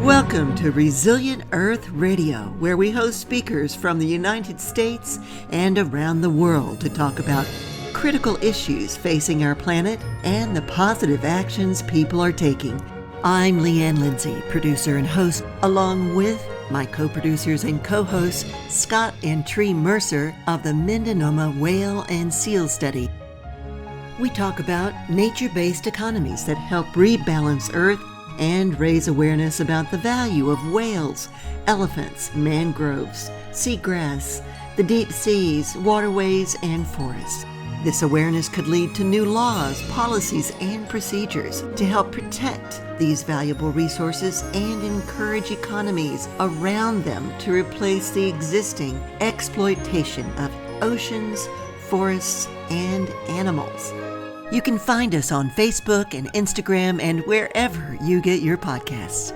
Welcome to Resilient Earth Radio, where we host speakers from the United States and around the world to talk about critical issues facing our planet and the positive actions people are taking. I'm Leanne Lindsay, producer and host, along with my co-producers and co-hosts, Scott and Tree Mercer of the Mendonoma Whale and Seal Study. We talk about nature-based economies that help rebalance Earth and raise awareness about the value of whales, elephants, mangroves, seagrass, the deep seas, waterways, and forests. This awareness could lead to new laws, policies, and procedures to help protect these valuable resources and encourage economies around them to replace the existing exploitation of oceans, forests, and animals. You can find us on Facebook and Instagram and wherever you get your podcasts.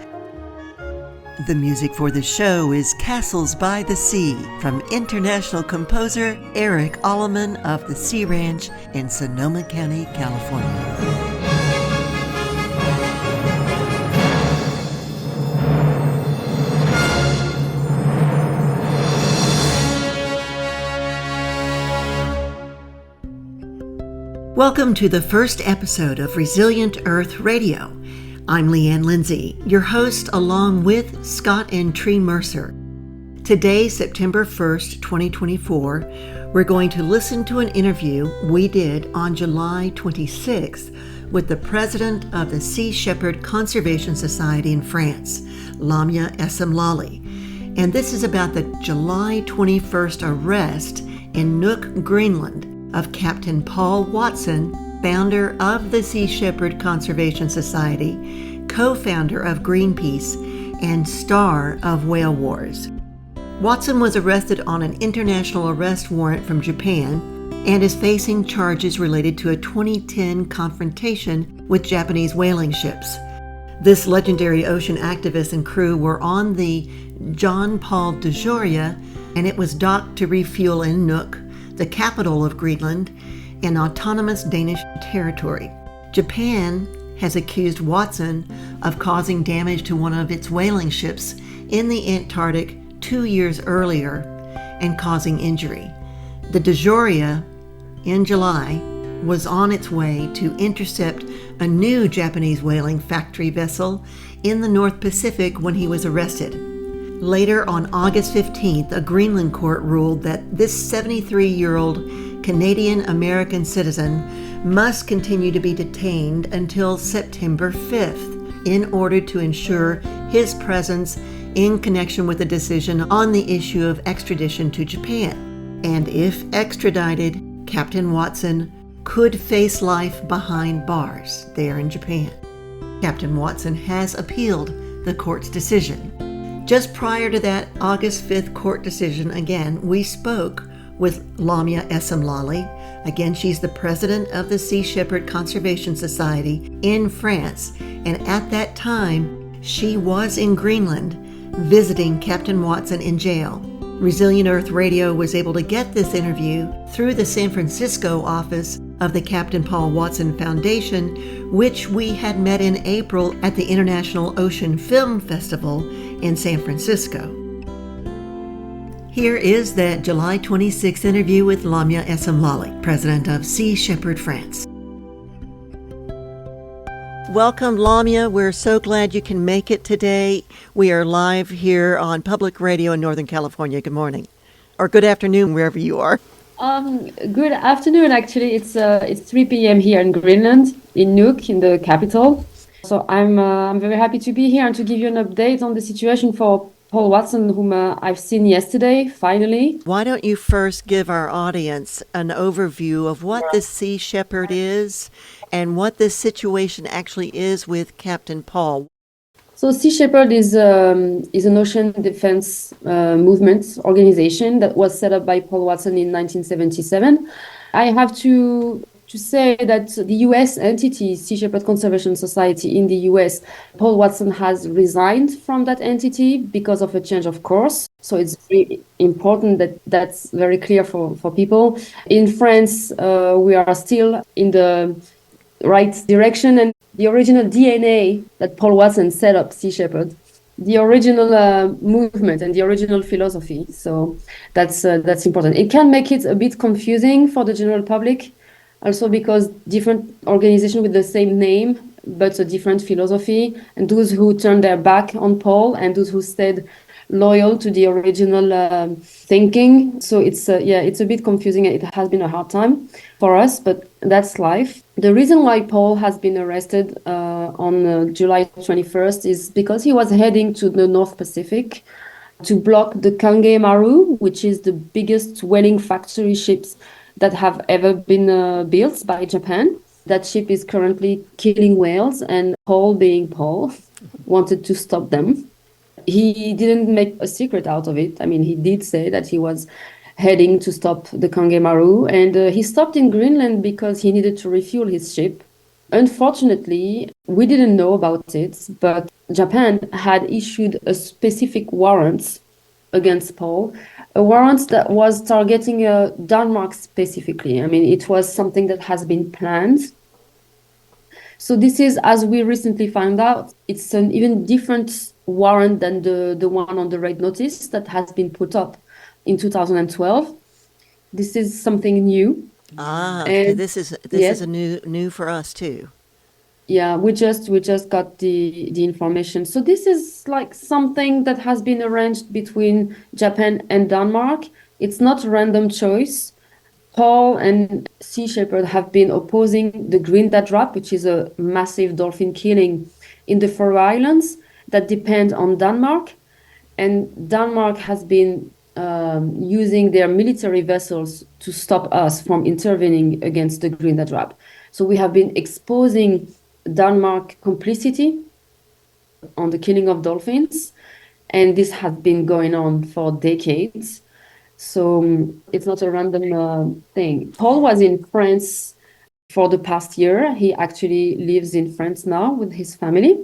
The music for the show is Castles by the Sea from international composer Eric Alleman of the Sea Ranch in Sonoma County, California. Welcome to the first episode of Resilient Earth Radio. I'm Leanne Lindsay, your host, along with Scott and Tree Mercer. Today, September 1st, 2024, we're going to listen to an interview we did on July 26th with the president of the Sea Shepherd Conservation Society in France, Lamya Essemlali. And this is about the July 21st arrest in Nuuk, Greenland, of Captain Paul Watson, founder of the Sea Shepherd Conservation Society, co-founder of Greenpeace, and star of Whale Wars. Watson was arrested on an international arrest warrant from Japan and is facing charges related to a 2010 confrontation with Japanese whaling ships. This legendary ocean activist and crew were on the John Paul de Joria, and it was docked to refuel in Nuuk, the capital of Greenland, an autonomous Danish territory. Japan has accused Watson of causing damage to one of its whaling ships in the Antarctic 2 years earlier and causing injury. The De Joria, in July, was on its way to intercept a new Japanese whaling factory vessel in the North Pacific when he was arrested. Later, on August 15th, a Greenland court ruled that this 73-year-old Canadian-American citizen must continue to be detained until September 5th in order to ensure his presence in connection with the decision on the issue of extradition to Japan. And if extradited, Captain Watson could face life behind bars there in Japan. Captain Watson has appealed the court's decision. Just prior to that August 5th court decision, again, we spoke with Lamya Essemlali. Again, she's the president of the Sea Shepherd Conservation Society in France. And at that time, she was in Greenland visiting Captain Watson in jail. Resilient Earth Radio was able to get this interview through the San Francisco office of the Captain Paul Watson Foundation, which we had met in April at the International Ocean Film Festival in San Francisco. Here is that July 26th interview with Lamya Essemlali, president of Sea Shepherd France. Welcome, Lamya. We're so glad you can make it today. We are live here on public radio in Northern California. Good morning, or good afternoon, wherever you are. Good afternoon. Actually, it's 3 p.m. here in Greenland, in Nuuk, in the capital. So I'm very happy to be here and to give you an update on the situation for Paul Watson, whom I've seen yesterday, finally. Why don't you first give our audience an overview of what the Sea Shepherd is and what this situation actually is with Captain Paul? So Sea Shepherd is an ocean defense movement organization that was set up by Paul Watson in 1977. I have to say that the U.S. entity, Sea Shepherd Conservation Society in the U.S., Paul Watson has resigned from that entity because of a change of course. So it's very important that that's very clear for people. In France, we are still in the right direction, and the original DNA that Paul Watson set up Sea Shepherd the original movement and the original philosophy. So that's important. It can make it a bit confusing for the general public, also because different organizations with the same name but a different philosophy, and those who turned their back on Paul and those who stayed loyal to the original thinking. So it's it's a bit confusing. It has been a hard time for us, but that's life. The reason why Paul has been arrested on July 21st is because he was heading to the North Pacific to block the Kange Maru, which is the biggest whaling factory ships that have ever been built by Japan. That ship is currently killing whales, and Paul, being Paul, wanted to stop them. He didn't make a secret out of it. I mean, he did say that he was heading to stop the Kange Maru, and he stopped in Greenland because he needed to refuel his ship. Unfortunately, we didn't know about it, but Japan had issued a specific warrant against Paul, a warrant that was targeting Denmark specifically. I mean, it was something that has been planned. So this is, as we recently found out, it's an even different warrant than the one on the red notice that has been put up in 2012. This is something new. And this is a new for us too. Yeah, we just got the information. So this is like something that has been arranged between Japan and Denmark. It's not random choice. Paul and Sea Shepherd have been opposing the Greenland drop, which is a massive dolphin killing in the Faroe Islands that depend on Denmark. And Denmark has been using their military vessels to stop us from intervening against the Greenland drop. So we have been exposing Denmark complicity on the killing of dolphins, and this has been going on for decades. So it's not a random thing. Paul was in France for the past year. He actually lives in France now with his family.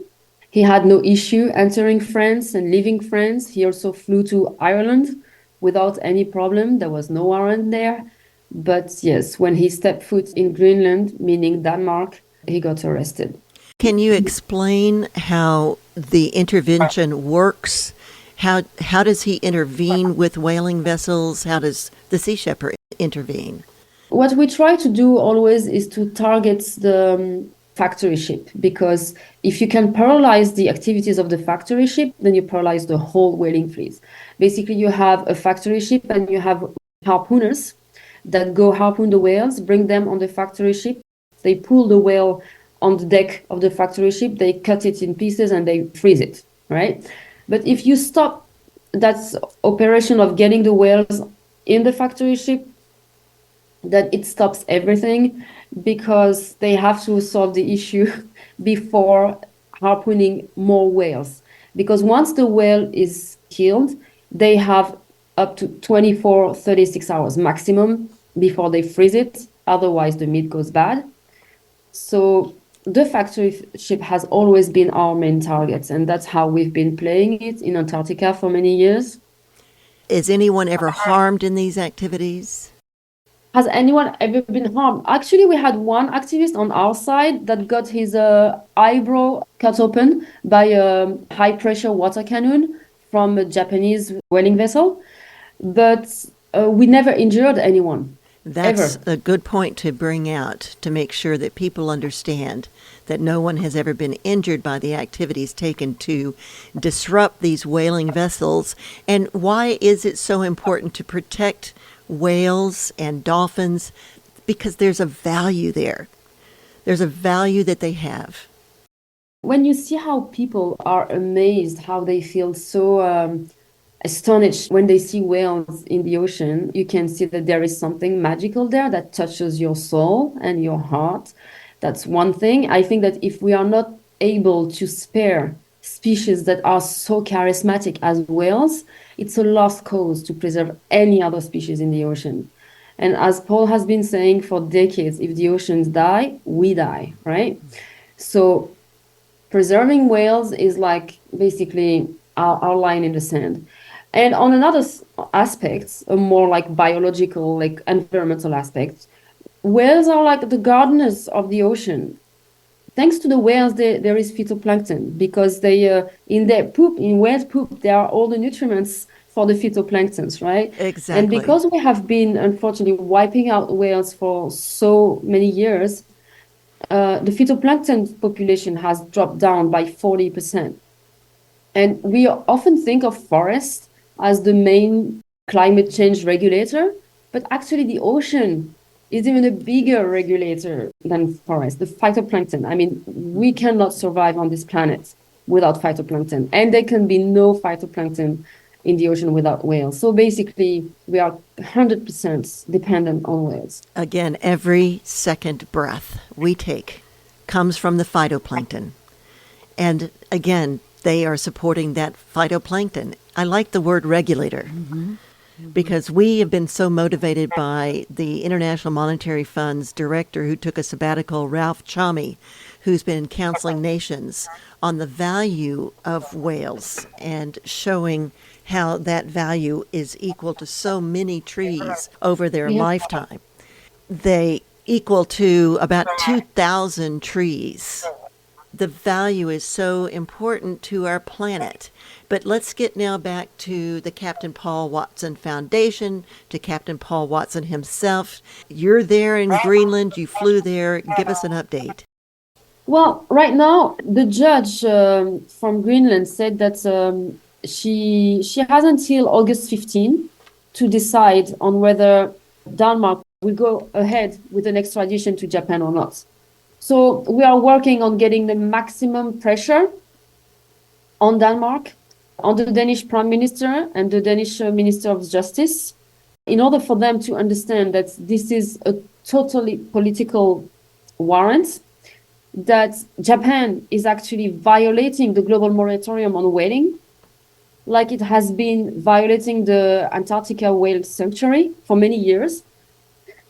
He had no issue entering France and leaving France. He also flew to Ireland without any problem. There was no warrant there. But yes, when he stepped foot in Greenland, meaning Denmark, he got arrested. Can you explain how the intervention works? How does he intervene with whaling vessels? How does the Sea Shepherd intervene? What we try to do always is to target the factory ship, because if you can paralyze the activities of the factory ship, then you paralyze the whole whaling fleet. Basically, you have a factory ship and you have harpooners that go harpoon the whales, bring them on the factory ship. They pull the whale on the deck of the factory ship, they cut it in pieces and they freeze it, right? But if you stop that operation of getting the whales in the factory ship, then it stops everything, because they have to solve the issue before harpooning more whales. Because once the whale is killed, they have up to 24, 36 hours maximum before they freeze it. Otherwise, the meat goes bad. So the factory ship has always been our main target, and that's how we've been playing it in Antarctica for many years. Is anyone ever harmed in these activities? Has anyone ever been harmed? Actually, we had one activist on our side that got his eyebrow cut open by a high-pressure water cannon from a Japanese whaling vessel, but we never injured anyone. That's ever. a good point to bring out, to make sure that people understand that no one has ever been injured by the activities taken to disrupt these whaling vessels. And why is it so important to protect whales and dolphins? Because there's a value there. There's a value that they have. When you see how people are amazed, how they feel so astonished when they see whales in the ocean, you can see that there is something magical there that touches your soul and your heart. That's one thing. I think that if we are not able to spare species that are so charismatic as whales, it's a lost cause to preserve any other species in the ocean. And as Paul has been saying for decades, if the oceans die, we die, right? So preserving whales is like basically our line in the sand. And on another aspect, a more like biological, like environmental aspect, whales are like the gardeners of the ocean. thanks to the whales, there is phytoplankton because they in their poop, in whales' poop, there are all the nutrients for the phytoplanktons, right? Exactly. And because we have been unfortunately wiping out whales for so many years, the phytoplankton population has dropped down by 40%. And we often think of forests as the main climate change regulator, but actually the ocean is even a bigger regulator than forest, the phytoplankton. I mean, we cannot survive on this planet without phytoplankton, and there can be no phytoplankton in the ocean without whales. So basically, we are 100% dependent on whales. Again, every second breath we take comes from the phytoplankton. And again, they are supporting that phytoplankton. I like the word regulator. Because we have been so motivated by the International Monetary Fund's director who took a sabbatical, Ralph Chami, who's been counseling nations on the value of whales and showing how that value is equal to so many trees over their lifetime. They equal to about 2,000 trees. The value is so important to our planet. But let's get now back to the Captain Paul Watson Foundation, to Captain Paul Watson himself. You're there in Greenland. You flew there. Give us an update. Well, right now, the judge from Greenland said that she has until August 15 to decide on whether Denmark will go ahead with an extradition to Japan or not. So we are working on getting the maximum pressure on Denmark, on the Danish Prime Minister and the Danish Minister of Justice, in order for them to understand that this is a totally political warrant, that Japan is actually violating the global moratorium on whaling, like it has been violating the Antarctica whale sanctuary for many years,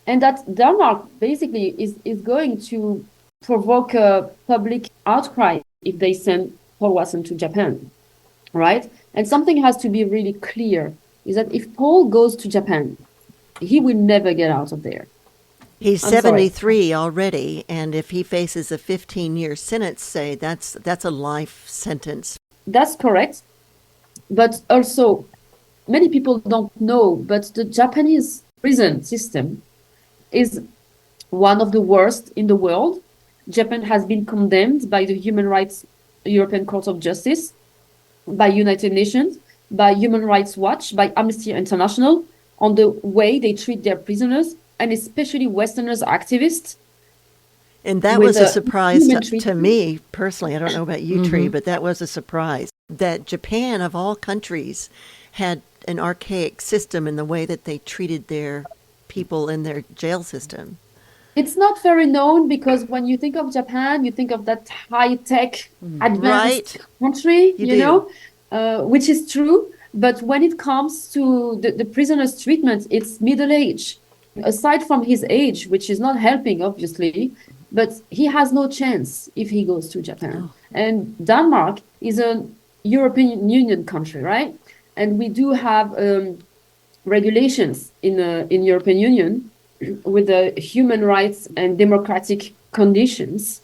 and that Denmark basically is going to provoke a public outcry if they send Paul Watson to Japan, right? And something has to be really clear, is that if Paul goes to Japan, he will never get out of there. He's 73 already, and if he faces a 15-year sentence, say, that's a life sentence. That's correct. But also, many people don't know, but the Japanese prison system is one of the worst in the world. Japan has been condemned by the Human Rights European Court of Justice, by United Nations, by Human Rights Watch, by Amnesty International, on the way they treat their prisoners, and especially Westerners activists. And that was a surprise to me personally. I don't know about you, Tree, but that was a surprise that Japan, of all countries, had an archaic system in the way that they treated their people in their jail system. It's not very known because when you think of Japan, you think of that high-tech, advanced country, you know, which is true. But when it comes to the prisoner's treatment, it's middle age. Aside from his age, which is not helping, obviously, but he has no chance if he goes to Japan. And Denmark is a European Union country, right? And we do have regulations in European Union with the human rights and democratic conditions,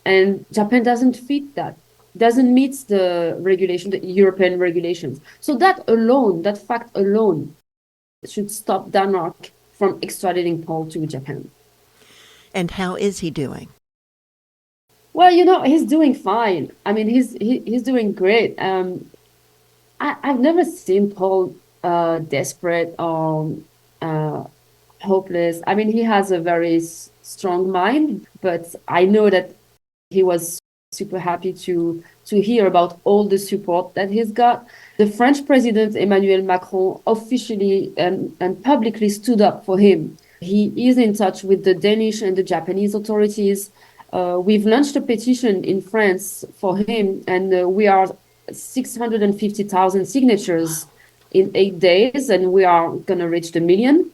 and Japan doesn't fit that, doesn't meet the regulation, the European regulations. So that alone, that fact alone, should stop Denmark from extraditing Paul to Japan. And how is he doing? Well, you know, he's doing fine. I mean, he's doing great. I've never seen Paul desperate or hopeless. I mean, he has a very strong mind, but I know that he was super happy to hear about all the support that he's got. The French president, Emmanuel Macron, officially and publicly stood up for him. He is in touch with the Danish and the Japanese authorities. We've launched a petition in France for him, and we are 650,000 signatures in 8 days, and we are going to reach the million.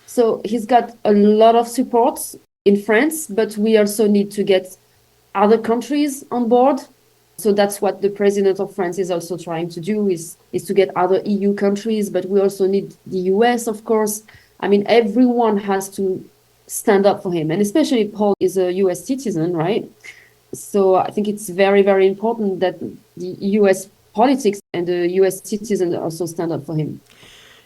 So he's got a lot of support in France, but we also need to get other countries on board. So that's what the president of France is also trying to do, is to get other EU countries, but we also need the US, of course. I mean, everyone has to stand up for him. And especially Paul is a US citizen, right? So I think it's very, very important that the US politics and the US citizens also stand up for him.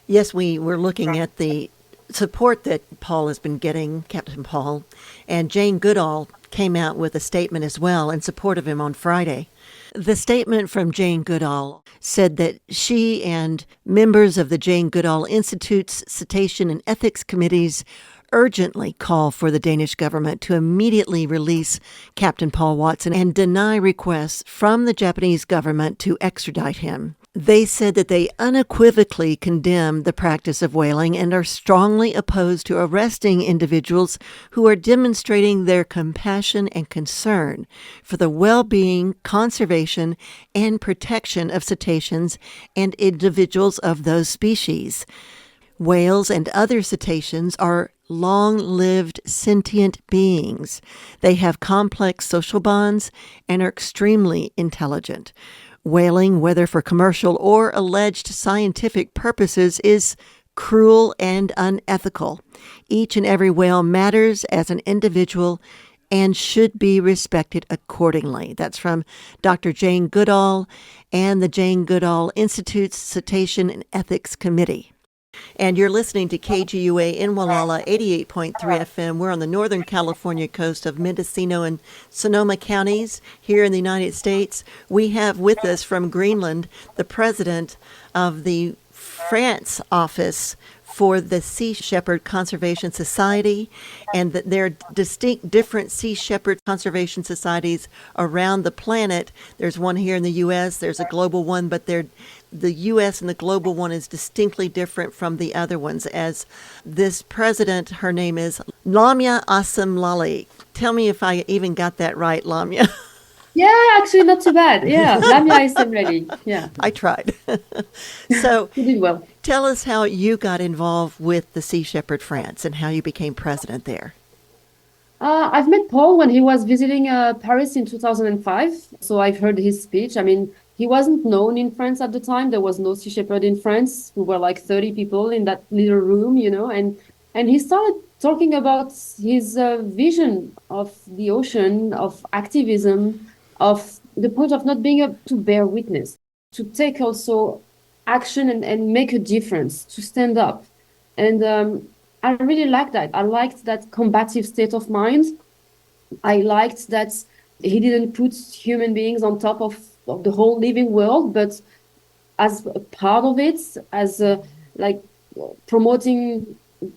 Yes, we were looking at the support that Paul has been getting, Captain Paul, and Jane Goodall came out with a statement as well in support of him on Friday. The statement from Jane Goodall said that she and members of the Jane Goodall Institute's Cetacean and Ethics Committees urgently call for the Danish government to immediately release Captain Paul Watson and deny requests from the Japanese government to extradite him. They said that they unequivocally condemn the practice of whaling and are strongly opposed to arresting individuals who are demonstrating their compassion and concern for the well-being, conservation, and protection of cetaceans and individuals of those species. Whales and other cetaceans are long-lived sentient beings. They have complex social bonds and are extremely intelligent. Whaling, whether for commercial or alleged scientific purposes, is cruel and unethical. Each and every whale matters as an individual and should be respected accordingly. That's from Dr. Jane Goodall and the Jane Goodall Institute's Cetacean and Ethics Committee. And you're listening to KGUA in Wallala, 88.3 FM. We're on the northern California coast of Mendocino and Sonoma counties here in the United States. We have with us from Greenland the president of the France office for the Sea Shepherd Conservation Society, and that there are distinct different sea shepherd conservation societies around the planet. There's one here in the U.S., there's a global one, but the U.S. and the global one is distinctly different from the other ones. As this president, her name is Lamya Essemlali. Tell me if I even got that right, Lamya. Yeah, actually not too bad. Yeah, Lamya Essemlali. Yeah. I tried. So You did well. tell us how you got involved with the Sea Shepherd France and how you became president there. I've met Paul when he was visiting Paris in 2005. So I've heard his speech. I mean, he wasn't known in France at the time. There was no Sea Shepherd in France. We were like 30 people in that little room, and he started talking about his vision of the ocean, of activism, of the point of not being able to bear witness, to take also action and make a difference, to stand up. And I really liked that. I liked that combative state of mind. I liked that he didn't put human beings on top of the whole living world, but as a part of it, as like promoting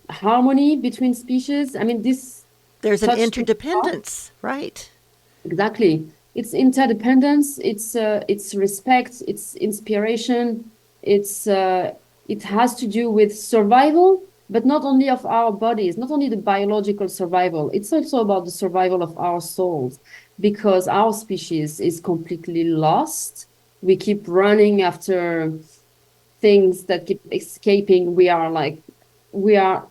harmony between species. I mean, this There's an touched me. interdependence, right? Exactly. It's interdependence, it's respect, it's inspiration, it has to do with survival, but not only of our bodies, not only the biological survival, it's also about the survival of our souls, because our species is completely lost. We keep running after things that keep escaping. We are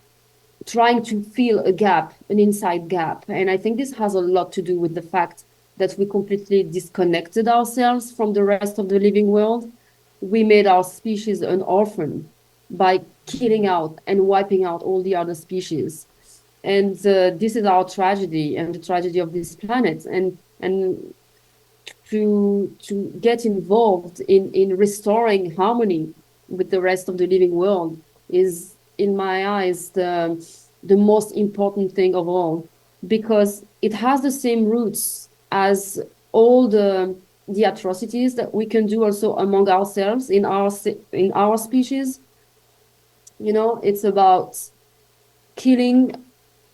trying to fill a gap, an inside gap. And I think this has a lot to do with the fact that we completely disconnected ourselves from the rest of the living world. We made our species an orphan by killing out and wiping out all the other species. And this is our tragedy and the tragedy of this planet. And to get involved in restoring harmony with the rest of the living world is, in my eyes, the most important thing of all, because it has the same roots as all the atrocities that we can do also among ourselves in our species. It's about killing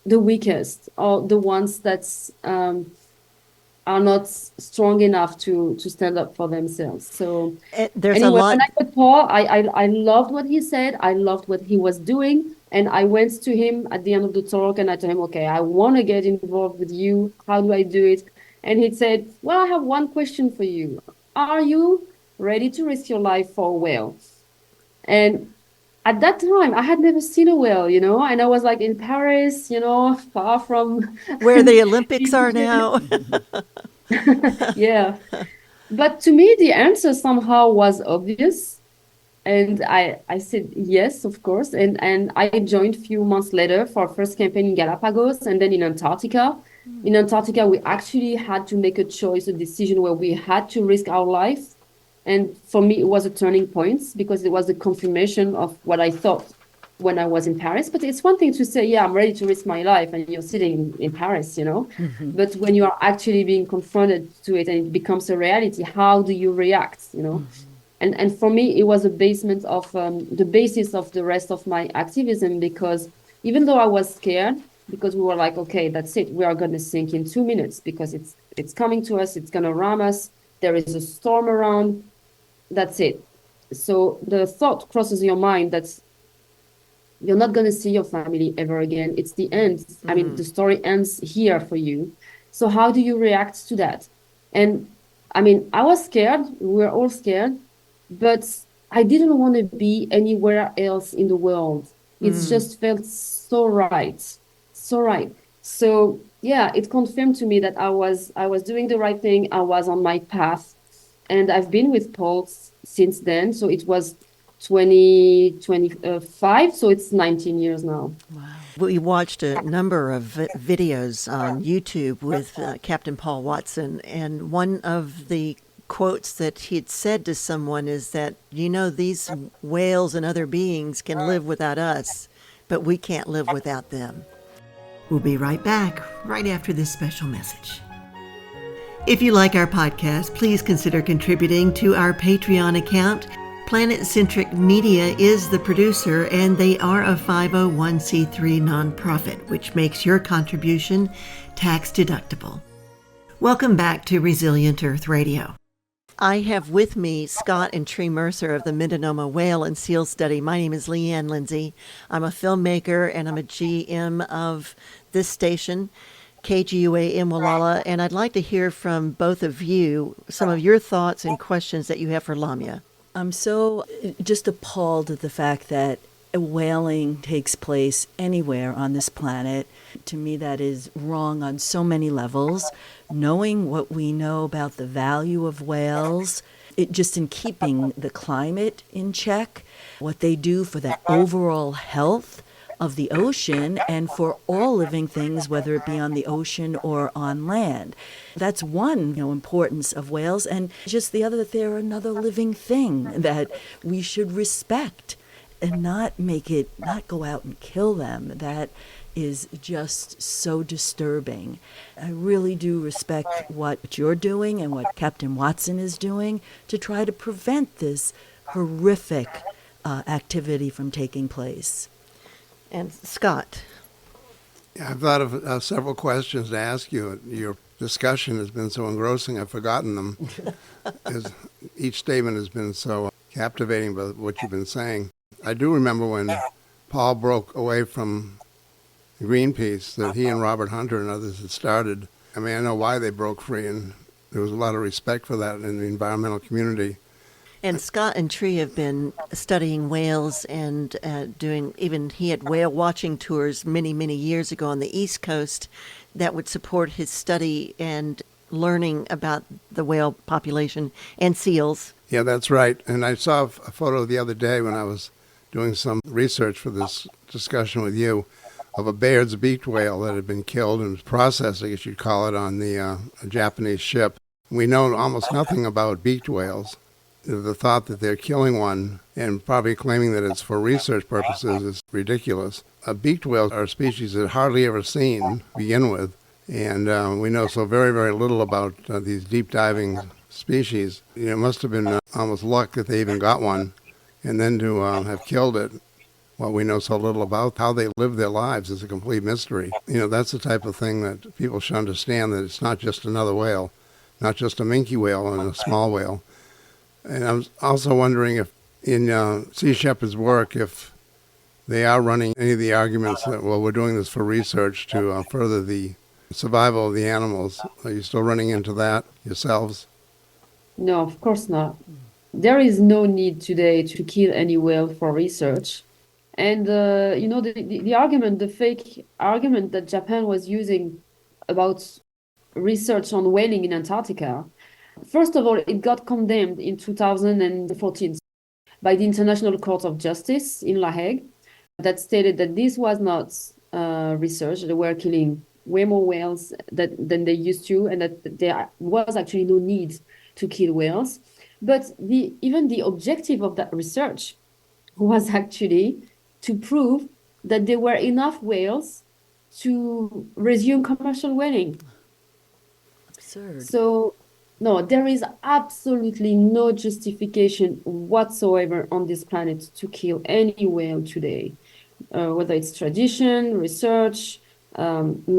the weakest, or the ones that are not strong enough to stand up for themselves. So There's anyway, a lot. when I met Paul, I loved what he said. I loved what he was doing. And I went to him at the end of the talk and I told him, okay, I want to get involved with you. How do I do it? And he said, well, I have one question for you. Are you ready to risk your life for a whale? And at that time, I had never seen a whale, and I was like in Paris, far from Where the Olympics are now. Yeah. But to me, the answer somehow was obvious. And I said yes, of course. And I joined a few months later for our first campaign in Galapagos and then in Antarctica. In Antarctica, we actually had to make a choice, a decision where we had to risk our life. And for me, it was a turning point because it was the confirmation of what I thought when I was in Paris. But it's one thing to say, yeah, I'm ready to risk my life, and you're sitting in Paris, you know. But when you are actually being confronted to it and it becomes a reality, how do you react, you know? And for me, it was a basement of the basis of the rest of my activism, because even though I was scared, because we were like, okay, that's it, we are going to sink in 2 minutes because it's coming to us, it's going to ram us, there is a storm around, that's it. So the thought crosses your mind that you're not going to see your family ever again. It's the end. I mean, the story ends here for you. So how do you react to that? And I mean, I was scared. We were all scared, but I didn't want to be anywhere else in the world. It just felt so right. So right. So yeah, it confirmed to me that I was doing the right thing. I was on my path. And I've been with Paul since then. So it was 2025, so it's 19 years now. Wow. We watched a number of videos on YouTube with Captain Paul Watson, and one of the quotes that he'd said to someone is that, you know, these whales and other beings can live without us, but we can't live without them. We'll be right back, right after this special message. If you like our podcast, please consider contributing to our Patreon account. Planet Centric Media is the producer, and they are a 501c3 nonprofit, which makes your contribution tax deductible. Welcome back to Resilient Earth Radio. I have with me Scott and Tree Mercer of the Mindanao Whale and Seal Study. My name is Leanne Lindsay. I'm a filmmaker and I'm a GM of this station, KGUA in Wallala, and I'd like to hear from both of you some of your thoughts and questions that you have for Lamya. I'm so just appalled at the fact that whaling takes place anywhere on this planet. To me, that is wrong on so many levels. Knowing what we know about the value of whales, it just in keeping the climate in check, what they do for the overall health of the ocean and for all living things, whether it be on the ocean or on land. That's one, importance of whales. And just the other, that they're another living thing that we should respect and not go out and kill them. That is just so disturbing. I really do respect what you're doing and what Captain Watson is doing to try to prevent this horrific activity from taking place. And Scott. Yeah, I've thought of several questions to ask you. Your discussion has been so engrossing, I've forgotten them. As each statement has been so captivating by what you've been saying. I do remember when Paul broke away from Greenpeace, that he and Robert Hunter and others had started. I mean, I know why they broke free, and there was a lot of respect for that in the environmental community. And Scott and Tree have been studying whales and he had whale watching tours many, many years ago on the East Coast that would support his study and learning about the whale population and seals. Yeah, that's right. And I saw a photo the other day when I was doing some research for this discussion with you of a Baird's beaked whale that had been killed and was processed, I guess you'd call it, on the Japanese ship. We know almost nothing about beaked whales. The thought that they're killing one and probably claiming that it's for research purposes is ridiculous. Beaked whales are a species that hardly ever seen to begin with, and we know so very, very little about these deep diving species. It must have been almost luck that they even got one, and then to have killed it. What we know so little about how they live their lives is a complete mystery. That's the type of thing that people should understand, that it's not just another whale, not just a minke whale and a small whale. And I was also wondering if in Sea Shepherd's work, if they are running any of the arguments that, well, we're doing this for research to further the survival of the animals. Are you still running into that yourselves? No, of course not. There is no need today to kill any whale for research. And, the argument, the fake argument that Japan was using about research on whaling in Antarctica, first of all, it got condemned in 2014. by the International Court of Justice in La Hague that stated that this was not research. They were killing way more whales than they used to, and that there was actually no need to kill whales. But even the objective of that research was actually to prove that there were enough whales to resume commercial whaling. Absurd. So, no, there is absolutely no justification whatsoever on this planet to kill any whale today, whether it's tradition, research,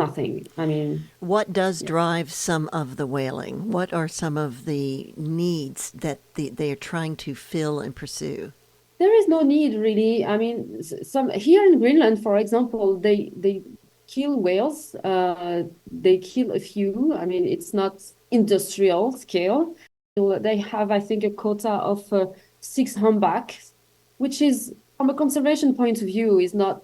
nothing. I mean, What does drive some of the whaling? What are some of the needs that they are trying to fill and pursue? there is no need really. I mean, some here in Greenland, for example, they kill whales. They kill a few. I mean, it's not industrial scale. They have, I think, a quota of 6 humpbacks, which is, from a conservation point of view, is not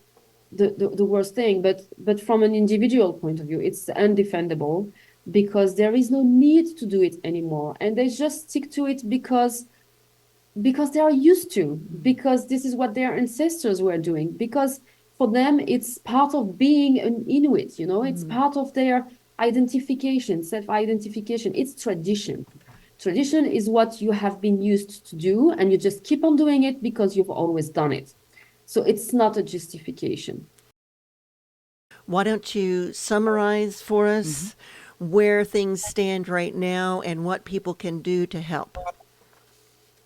the worst thing. But from an individual point of view, it's undefendable because there is no need to do it anymore, and they just stick to it because they are used to, because this is what their ancestors were doing, because for them it's part of being an Inuit, it's part of their identification, self-identification. It's tradition. Tradition is what you have been used to do, and you just keep on doing it because you've always done it. So it's not a justification. Why don't you summarize for us where things stand right now and what people can do to help?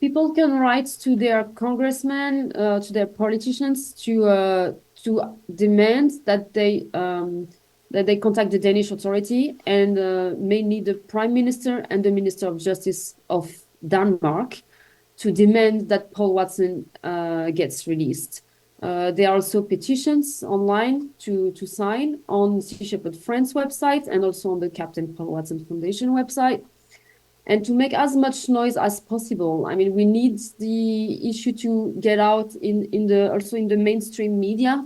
People can write to their congressmen, to their politicians, to demand that they contact the Danish authority, and mainly the Prime Minister and the Minister of Justice of Denmark, to demand that Paul Watson gets released. There are also petitions online to sign on Sea Shepherd Friends website and also on the Captain Paul Watson Foundation website. And to make as much noise as possible. I mean, we need the issue to get out also in the mainstream media.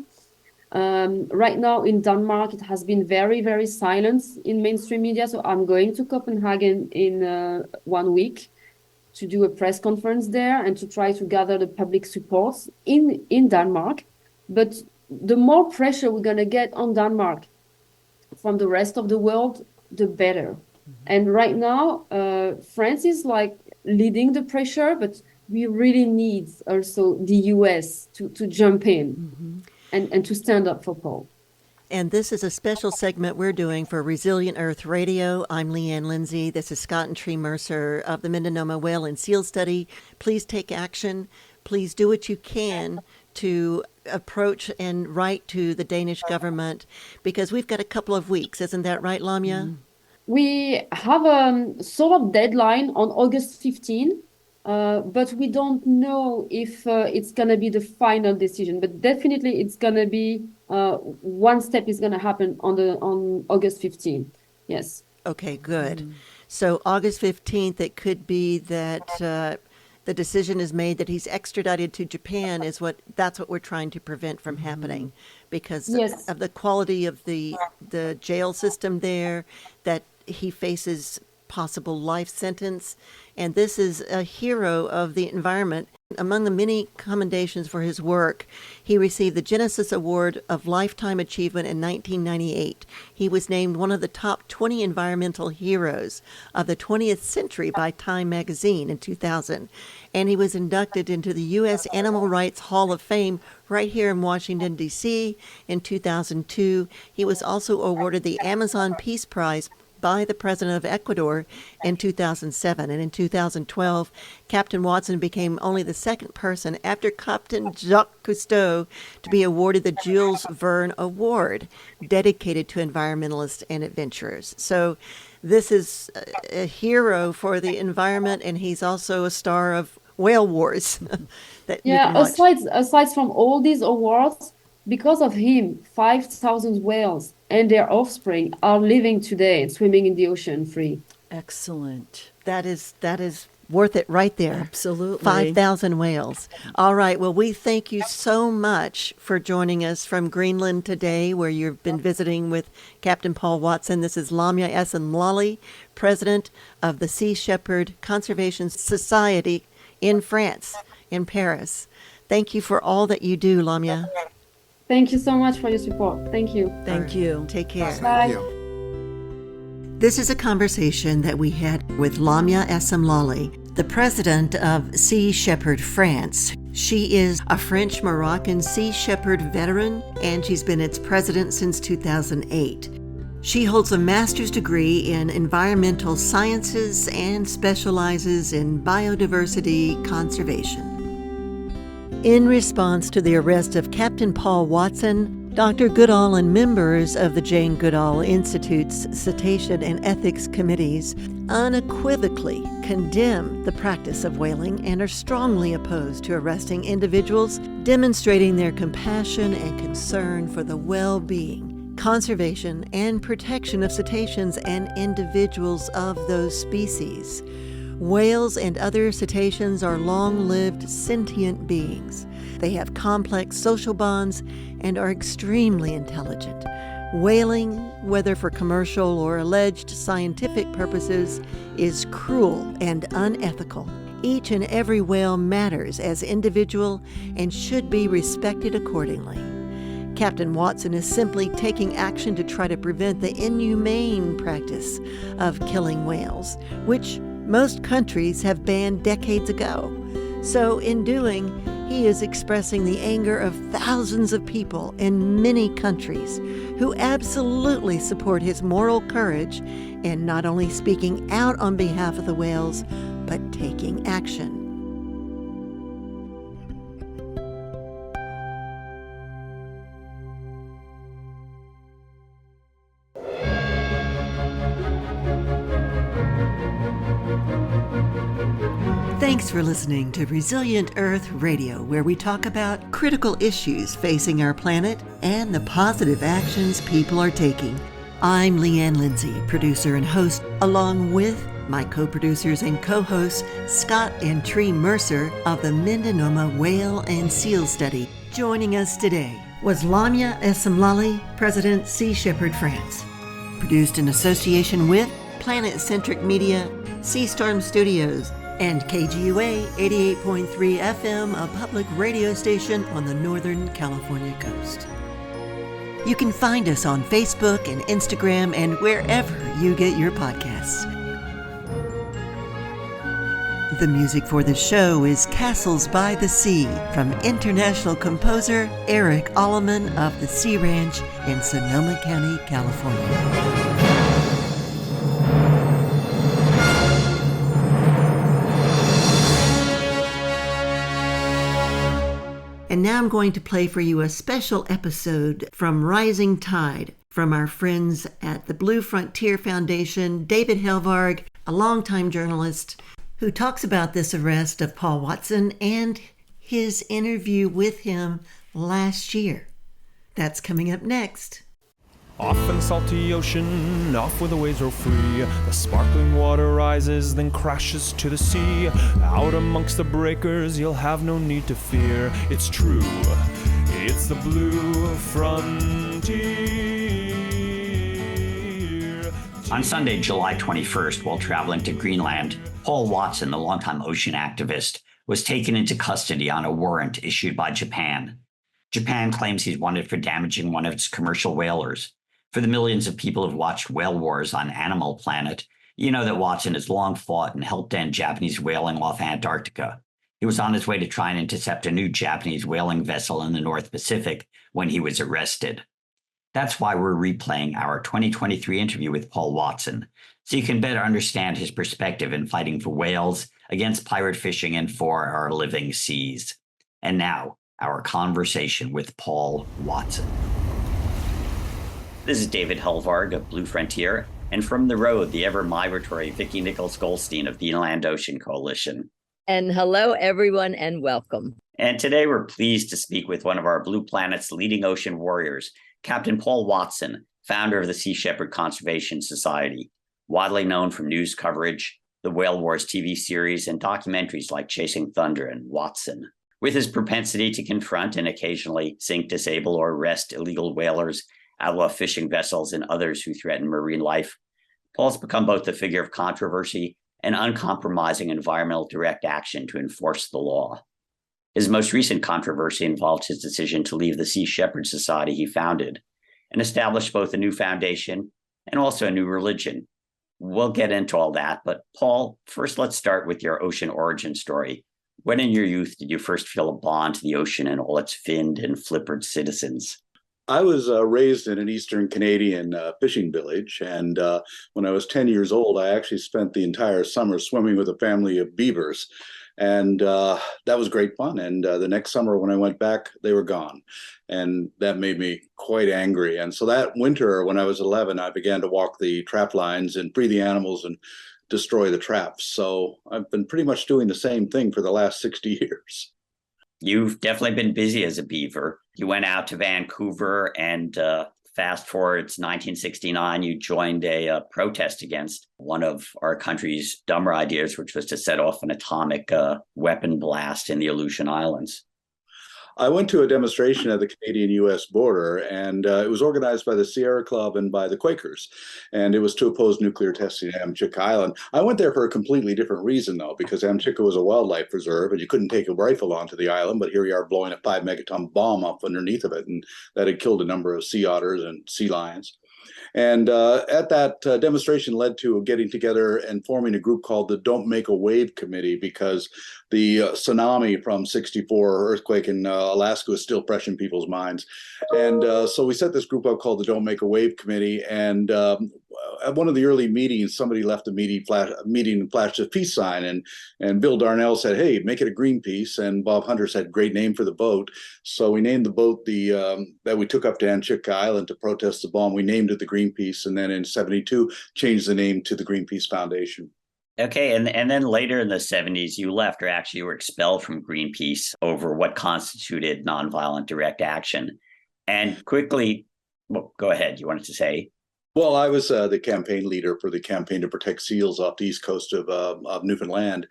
Right now in Denmark, it has been very, very silent in mainstream media. So I'm going to Copenhagen in 1 week to do a press conference there and to try to gather the public support in Denmark. But the more pressure we're going to get on Denmark from the rest of the world, the better. And right now, France is like leading the pressure, but we really need also the US to jump in and to stand up for Paul. And this is a special segment we're doing for Resilient Earth Radio. I'm Leanne Lindsay. This is Scott and Tree Mercer of the Mindanao Whale and Seal Study. Please take action. Please do what you can to approach and write to the Danish government, because we've got a couple of weeks. Isn't that right, Lamya? We have a sort of deadline on August 15, but we don't know if it's going to be the final decision. But definitely it's going to be one step is going to happen on August 15. Yes. Okay, good. So August 15th, it could be that the decision is made that he's extradited to Japan. That's what we're trying to prevent from happening, because Yes. of the quality of the jail system there, that he faces possible life sentence. And this is a hero of the environment. Among the many commendations for his work, he received the Genesis Award of Lifetime Achievement in 1998. He was named one of the top 20 environmental heroes of the 20th century by Time magazine in 2000. And he was inducted into the U.S. Animal Rights Hall of Fame right here in Washington, D.C. in 2002. He was also awarded the Amazon Peace Prize by the President of Ecuador in 2007. And in 2012, Captain Watson became only the second person after Captain Jacques Cousteau to be awarded the Jules Verne Award, dedicated to environmentalists and adventurers. So this is a hero for the environment, and he's also a star of whale wars. That you can watch. aside from all these awards, because of him, 5,000 whales and their offspring are living today and swimming in the ocean free. Excellent. That is worth it right there. Absolutely. 5,000 whales. All right. Well, we thank you so much for joining us from Greenland today, where you've been visiting with Captain Paul Watson. This is Lamya Essemlali, president of the Sea Shepherd Conservation Society in France. in Paris. Thank you for all that you do, Lamya. Thank you so much for your support. Thank you. Thank you. Take care. Thank you. This is a conversation that we had with Lamya Essemlali, the president of Sea Shepherd France. She is a French-Moroccan Sea Shepherd veteran, and she's been its president since 2008. She holds a master's degree in environmental sciences and specializes in biodiversity conservation. In response to the arrest of Captain Paul Watson, Dr. Goodall and members of the Jane Goodall Institute's Cetacean and Ethics Committees unequivocally condemn the practice of whaling and are strongly opposed to arresting individuals demonstrating their compassion and concern for the well-being, conservation, and protection of cetaceans and individuals of those species. Whales and other cetaceans are long-lived sentient beings. They have complex social bonds and are extremely intelligent. Whaling, whether for commercial or alleged scientific purposes, is cruel and unethical. Each and every whale matters as individual and should be respected accordingly. Captain Watson is simply taking action to try to prevent the inhumane practice of killing whales, which most countries have banned decades ago. So in doing, he is expressing the anger of thousands of people in many countries who absolutely support his moral courage and not only speaking out on behalf of the whales, but taking action. Thanks for listening to Resilient Earth Radio, where we talk about critical issues facing our planet and the positive actions people are taking. I'm Leanne Lindsay, producer and host, along with my co-producers and co-hosts Scott and Tree Mercer of the Mendonoma Whale and Seal Study. Joining us today was Lamya Essemlali, President, Sea Shepherd France. Produced in association with Planet-Centric Media, Sea Storm Studios, and KGUA 88.3 FM, a public radio station on the Northern California coast. You can find us on Facebook and Instagram and wherever you get your podcasts. The music for the show is Castles by the Sea from international composer Eric Alleman of the Sea Ranch in Sonoma County, California. And now I'm going to play for you a special episode from Rising Tide from our friends at the Blue Frontier Foundation, David Helvarg, a longtime journalist, who talks about this arrest of Paul Watson and his interview with him last year. That's coming up next. Off in the salty ocean, off where the waves roll free, the sparkling water rises, then crashes to the sea. Out amongst the breakers, you'll have no need to fear. It's true, it's the Blue Frontier. On Sunday, July 21st, while traveling to Greenland, Paul Watson, the longtime ocean activist, was taken into custody on a warrant issued by Japan. Japan claims he's wanted for damaging one of its commercial whalers. For the millions of people who've watched whale wars on Animal Planet, you know that Watson has long fought and helped end Japanese whaling off Antarctica. He was on his way to try and intercept a new Japanese whaling vessel in the North Pacific when he was arrested. That's why we're replaying our 2023 interview with Paul Watson, so you can better understand his perspective in fighting for whales, against pirate fishing, and for our living seas. And now, our conversation with Paul Watson. This is David Helvarg of Blue Frontier, and from the road, the ever-migratory Vicki Nichols-Goldstein of the Inland Ocean Coalition. And hello, everyone, and welcome. And today we're pleased to speak with one of our Blue Planet's leading ocean warriors, Captain Paul Watson, founder of the Sea Shepherd Conservation Society, widely known from news coverage, the Whale Wars TV series, and documentaries like Chasing Thunder and Watson. With his propensity to confront and occasionally sink, disable, or arrest illegal whalers, outlaw fishing vessels, and others who threaten marine life, Paul's become both a figure of controversy and uncompromising environmental direct action to enforce the law. His most recent controversy involved his decision to leave the Sea Shepherd Society he founded and establish both a new foundation and also a new religion. We'll get into all that, but Paul, first let's start with your ocean origin story. When in your youth did you first feel a bond to the ocean and all its finned and flippered citizens? I was raised in an Eastern Canadian fishing village, and when I was 10 years old, I actually spent the entire summer swimming with a family of beavers, and that was great fun. And the next summer when I went back, they were gone, and that made me quite angry. And so that winter, when I was 11, I began to walk the trap lines and free the animals and destroy the traps. So I've been pretty much doing the same thing for the last 60 years. You've definitely been busy as a beaver. You went out to Vancouver and fast forward, it's 1969, you joined a protest against one of our country's dumber ideas, which was to set off an atomic weapon blast in the Aleutian Islands. I went to a demonstration at the Canadian-U.S. border, and it was organized by the Sierra Club and by the Quakers, and it was to oppose nuclear testing at Amchitka Island. I went there for a completely different reason, though, because Amchitka was a wildlife reserve, and you couldn't take a rifle onto the island, but here you are blowing a 5-megaton bomb up underneath of it, and that had killed a number of sea otters and sea lions. And at that demonstration led to getting together and forming a group called the Don't Make a Wave Committee, because the tsunami from '64 earthquake in Alaska is still fresh in people's minds. And so we set this group up called the Don't Make a Wave Committee. And at one of the early meetings, somebody left the meeting and flashed a peace sign. And Bill Darnell said, "Hey, make it a Greenpeace." And Bob Hunter said, "Great name for the boat." So we named the boat that we took up to Amchitka Island to protest the bomb. We named it the Greenpeace. And then in '72, changed the name to the Greenpeace Foundation. Okay, and then later in the 70s, you left, or actually you were expelled from Greenpeace over what constituted nonviolent direct action. And quickly, well, go ahead, you wanted to say? Well, I was the campaign leader for the campaign to protect seals off the east coast of Newfoundland.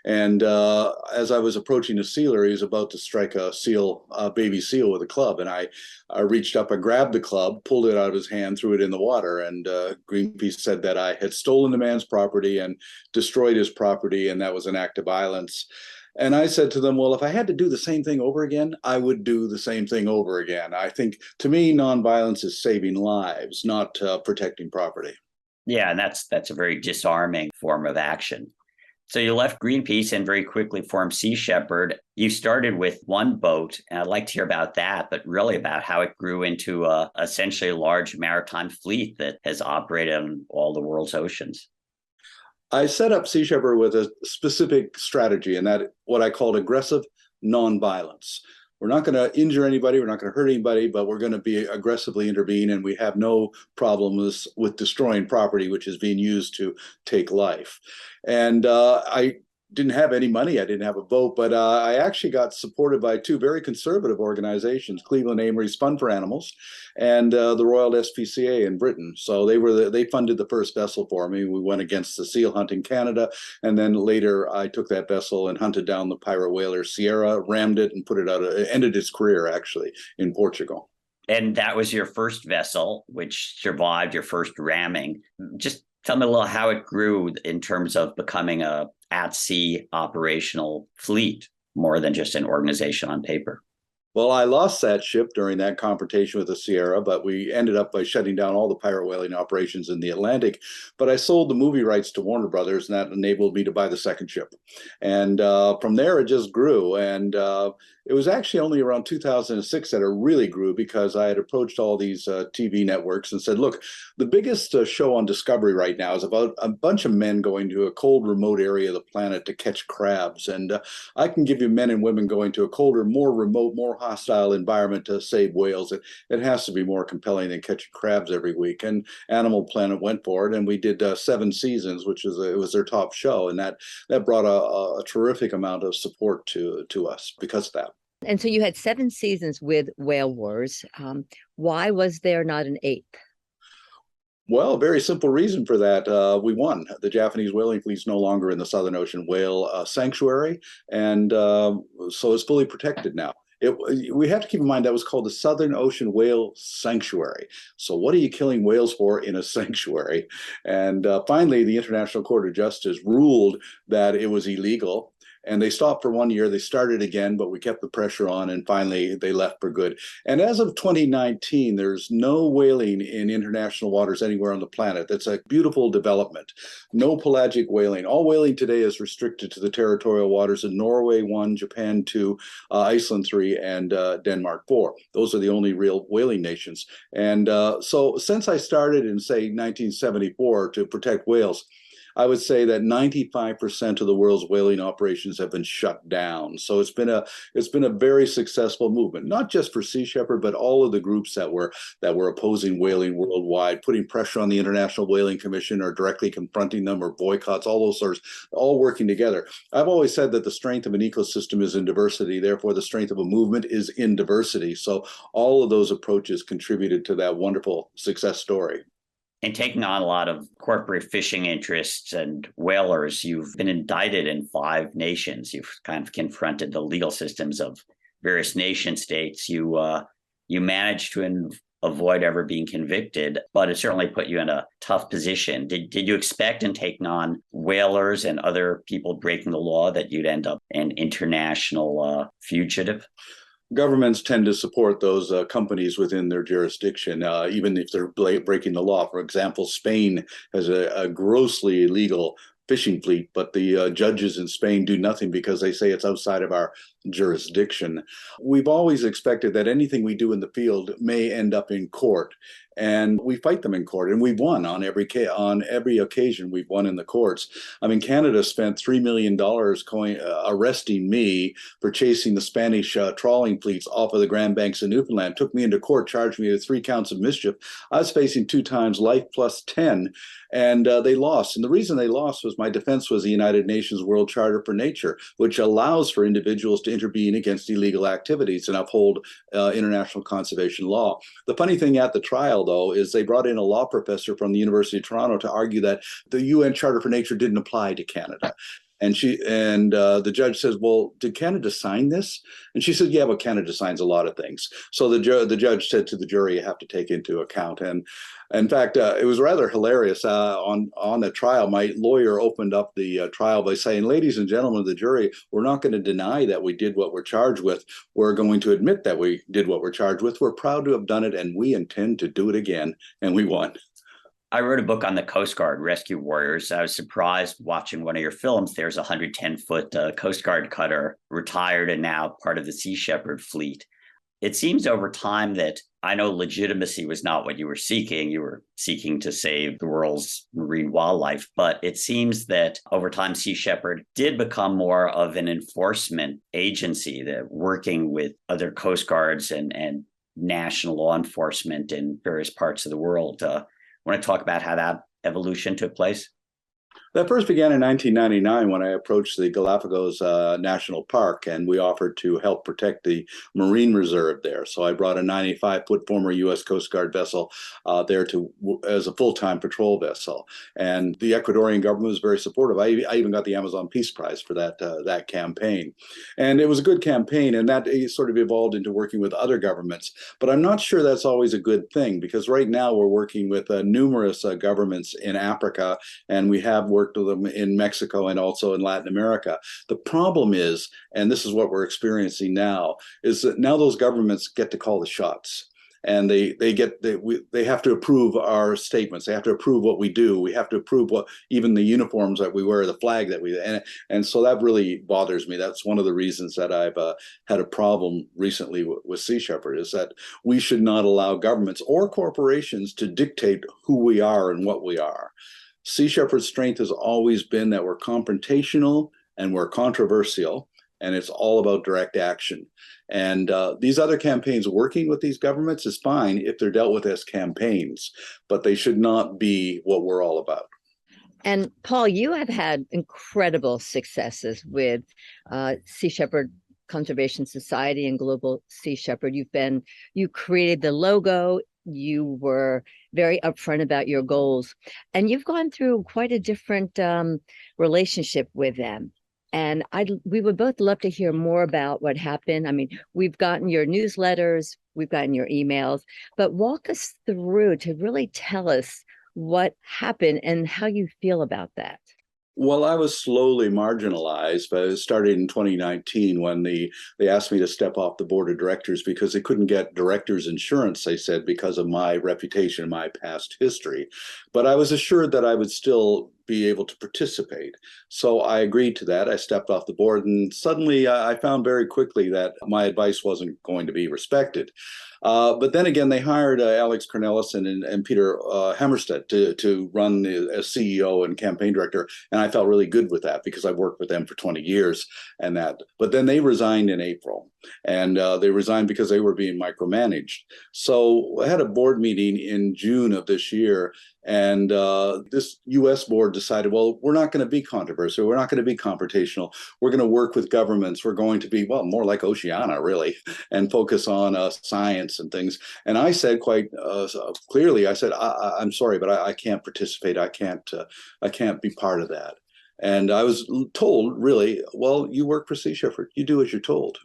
And as I was approaching a sealer, he was about to strike a baby seal with a club. And I reached up, I grabbed the club, pulled it out of his hand, threw it in the water. And Greenpeace said that I had stolen the man's property and destroyed his property, and that was an act of violence. And I said to them, well, if I had to do the same thing over again, I would do the same thing over again. I think, to me, nonviolence is saving lives, not protecting property. Yeah, and that's a very disarming form of action. So you left Greenpeace and very quickly formed Sea Shepherd. You started with one boat, and I'd like to hear about that, but really about how it grew into essentially a large maritime fleet that has operated on all the world's oceans. I set up Sea Shepherd with a specific strategy, and that what I called aggressive nonviolence. We're not going to injure anybody, we're not going to hurt anybody, but we're going to be aggressively intervene, and we have no problems with destroying property which is being used to take life. And I didn't have any money, I didn't have a boat, but I actually got supported by two very conservative organizations, Cleveland Amory's Fund for Animals and the Royal SPCA in Britain. So they funded the first vessel for me. We went against the seal hunt in Canada, and then later I took that vessel and hunted down the pirate whaler Sierra, rammed it, and put it out. It ended its career actually in Portugal. And that was your first vessel, which survived your first ramming. Just tell me a little how it grew in terms of becoming a at-sea operational fleet, more than just an organization on paper. Well, I lost that ship during that confrontation with the Sierra, but we ended up by shutting down all the pirate whaling operations in the Atlantic. But I sold the movie rights to Warner Brothers, and that enabled me to buy the second ship. And from there, it just grew. And it was actually only around 2006 that it really grew, because I had approached all these TV networks and said, look, the biggest show on Discovery right now is about a bunch of men going to a cold, remote area of the planet to catch crabs. And I can give you men and women going to a colder, more remote, more hostile environment to save whales. It has to be more compelling than catching crabs every week. And Animal Planet went for it, and we did 7 seasons, which it was their top show. And that brought a terrific amount of support to us because of that. And so you had 7 seasons with Whale Wars. Why was there not an 8th? Well, a very simple reason for that. We won. The Japanese whaling fleet is no longer in the Southern Ocean whale sanctuary, and so it's fully protected now. We have to keep in mind that was called the Southern Ocean Whale Sanctuary. So what are you killing whales for in a sanctuary? And finally, the International Court of Justice ruled that it was illegal. And they stopped for 1 year. They started again, but we kept the pressure on, and finally they left for good. And as of 2019, there's no whaling in international waters anywhere on the planet. That's a beautiful development. No pelagic whaling. All whaling today is restricted to the territorial waters of Norway 1, Japan 2, Iceland 3, and Denmark 4. Those are the only real whaling nations. And so since I started in, say, 1974 to protect whales, I would say that 95% of the world's whaling operations have been shut down. So it's been a very successful movement, not just for Sea Shepherd, but all of the groups that were opposing whaling worldwide, putting pressure on the International Whaling Commission or directly confronting them, or boycotts, all those sorts, all working together. I've always said that the strength of an ecosystem is in diversity. Therefore, the strength of a movement is in diversity. So all of those approaches contributed to that wonderful success story. And taking on a lot of corporate fishing interests and whalers, you've been indicted in 5 nations. You've kind of confronted the legal systems of various nation states. You managed to avoid ever being convicted, but it certainly put you in a tough position. Did you expect in taking on whalers and other people breaking the law that you'd end up an international fugitive? Governments tend to support those companies within their jurisdiction, even if they're breaking the law. For example, Spain has a grossly illegal fishing fleet, but the judges in Spain do nothing because they say it's outside of our jurisdiction. We've always expected that anything we do in the field may end up in court, and we fight them in court, and we've won on every occasion. We've won in the courts. I mean, Canada spent $3 million arresting me for chasing the Spanish trawling fleets off of the Grand Banks of Newfoundland. Took me into court, charged me with 3 counts of mischief. I was facing 2 times life plus 10, and they lost. And the reason they lost was my defense was the United Nations World Charter for Nature, which allows for individuals to intervene against illegal activities and uphold international conservation law. The funny thing at the trial, though, is they brought in a law professor from the University of Toronto to argue that the UN Charter for Nature didn't apply to Canada. And the judge says, well, did Canada sign this? And she said, yeah, but Canada signs a lot of things. So the judge said to the jury, you have to take into account. And in fact, it was rather hilarious. On the trial, my lawyer opened up the trial by saying, ladies and gentlemen of the jury, we're not going to deny that we did what we're charged with. We're going to admit that we did what we're charged with. We're proud to have done it, and we intend to do it again. And we won. I wrote a book on the Coast Guard Rescue Warriors. I was surprised watching one of your films. There's a 110-foot Coast Guard cutter, retired and now part of the Sea Shepherd fleet. It seems over time that I know legitimacy was not what you were seeking. You were seeking to save the world's marine wildlife. But it seems that over time, Sea Shepherd did become more of an enforcement agency, that working with other Coast Guards and national law enforcement in various parts of the world. Want to talk about how that evolution took place? That first began in 1999 when I approached the Galapagos National Park, and we offered to help protect the marine reserve there. So I brought a 95-foot former U.S. Coast Guard vessel there as a full-time patrol vessel. And the Ecuadorian government was very supportive. I even got the Amazon Peace Prize for that campaign. And it was a good campaign, and that sort of evolved into working with other governments. But I'm not sure that's always a good thing, because right now we're working with numerous governments in Africa, and we have worked with them in Mexico and also in Latin America. The problem is, and this is what we're experiencing now, is that now those governments get to call the shots. And they have to approve our statements. They have to approve what we do. We have to approve what, even the uniforms that we wear, the flag that we, and so that really bothers me. That's one of the reasons that I've had a problem recently with Sea Shepherd, is that we should not allow governments or corporations to dictate who we are and what we are. Sea Shepherd's strength has always been that we're confrontational and we're controversial, and it's all about direct action. And these other campaigns, working with these governments, is fine if they're dealt with as campaigns, but they should not be what we're all about. And Paul, you have had incredible successes with Sea Shepherd Conservation Society and Global Sea Shepherd. You created the logo. You were very upfront about your goals, and you've gone through quite a different relationship with them. And we would both love to hear more about what happened. I mean, we've gotten your newsletters, we've gotten your emails, but walk us through to really tell us what happened and how you feel about that. Well, I was slowly marginalized, but it started in 2019 when they asked me to step off the board of directors because they couldn't get directors insurance, they said, because of my reputation and my past history. But I was assured that I would still be able to participate. So I agreed to that. I stepped off the board, and suddenly I found very quickly that my advice wasn't going to be respected. But then again, they hired Alex Cornelissen and Peter Hammerstedt to run as CEO and campaign director, and I felt really good with that because I've worked with them for 20 years and that. But then they resigned in April, and they resigned because they were being micromanaged. So I had a board meeting in June of this year, and this U.S. board decided, well, we're not going to be controversial. We're not going to be confrontational. We're going to work with governments. We're going to be, well, more like Oceania, really, and focus on science and things. And I said quite clearly, I said, I'm sorry, but I can't participate. I can't be part of that. And I was told, really, well, you work for Sea Shepherd. You do as you're told.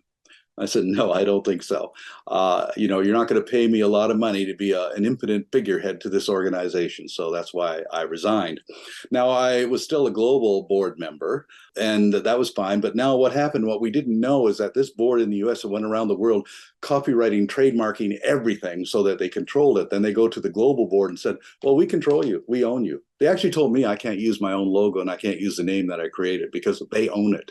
I said, no, I don't think so. You're not going to pay me a lot of money to be an impotent figurehead to this organization. So that's why I resigned. Now, I was still a global board member, and that was fine. But now what happened, what we didn't know is that this board in the US went around the world copywriting, trademarking everything so that they controlled it. Then they go to the global board and said, well, we control you. We own you. They actually told me I can't use my own logo and I can't use the name that I created because they own it.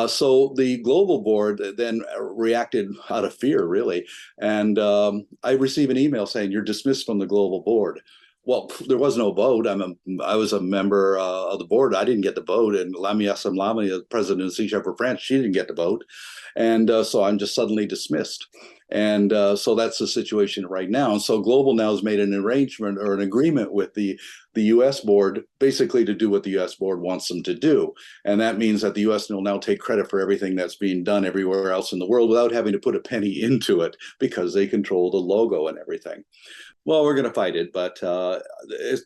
So the global board then reacted out of fear, really. And I received an email saying, you're dismissed from the global board. Well, there was no vote. I was a member of the board. I didn't get the vote. And Lamya Essemlali, the president of Sea Shepherd France, she didn't get the vote. And so I'm just suddenly dismissed. And so that's the situation right now. And so Global now has made an arrangement or an agreement with the U.S. board, basically to do what the U.S. board wants them to do. And that means that the U.S. will now take credit for everything that's being done everywhere else in the world without having to put a penny into it because they control the logo and everything. Well, we're going to fight it, but the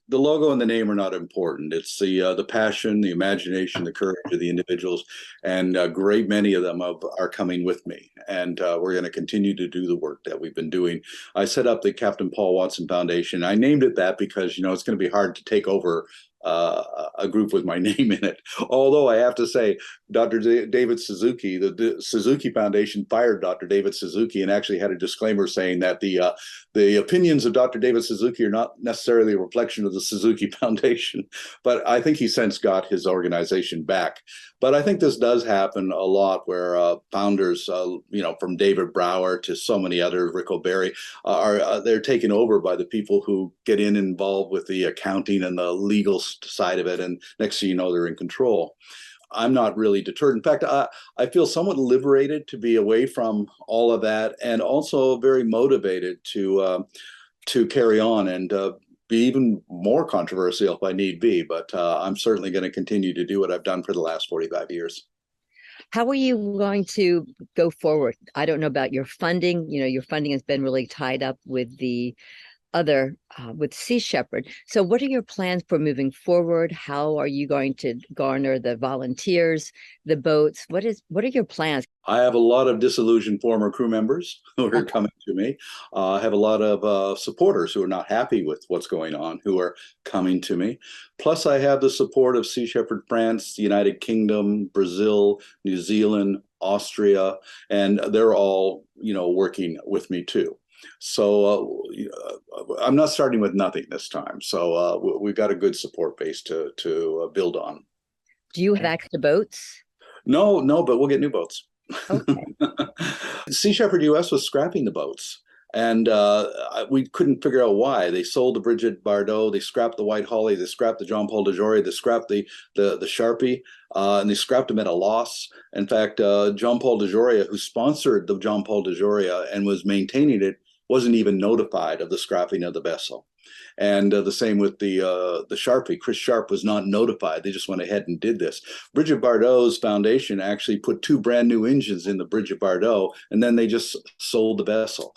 logo and the name are not important. It's the passion, the imagination, the courage of the individuals, and a great many of them are coming with me. And we're going to continue to do the work that we've been doing. I set up the Captain Paul Watson Foundation. I named it that because, it's going to be hard to take over a group with my name in it. Although I have to say, Dr. David Suzuki, the Suzuki Foundation fired Dr. David Suzuki and actually had a disclaimer saying that the opinions of Dr. David Suzuki are not necessarily a reflection of the Suzuki Foundation. But I think he since got his organization back. But I think this does happen a lot where founders, from David Brower to so many others, Rick O'Berry, they're taken over by the people who get involved with the accounting and the legal side of it. And next thing you know, they're in control. I'm not really deterred. In fact, I feel somewhat liberated to be away from all of that, and also very motivated to carry on and be even more controversial if I need be. But I'm certainly going to continue to do what I've done for the last 45 years. How are you going to go forward? I don't know about your funding. Your funding has been really tied up with the with Sea Shepherd. So what are your plans for moving forward? How are you going to garner the volunteers, the boats? What are your plans? I have a lot of disillusioned former crew members who are coming to me. I have a lot of supporters who are not happy with what's going on, who are coming to me. Plus, I have the support of Sea Shepherd France, the United Kingdom, Brazil, New Zealand, Austria, and they're all, working with me too. So I'm not starting with nothing this time. So we've got a good support base to build on. Do you have access to boats? No, but we'll get new boats. Okay. Sea Shepherd US was scrapping the boats. And we couldn't figure out why. They sold the Brigitte Bardot, they scrapped the White Holly, they scrapped the Jean Paul de Joria, they scrapped the Sharpie, and they scrapped them at a loss. In fact, Jean Paul de Joria, who sponsored the Jean Paul de Joria and was maintaining it, wasn't even notified of the scrapping of the vessel. And the same with the Sharpie. Chris Sharp was not notified. They just went ahead and did this. Brigitte Bardot's foundation actually put 2 brand new engines in the Brigitte Bardot, and then they just sold the vessel,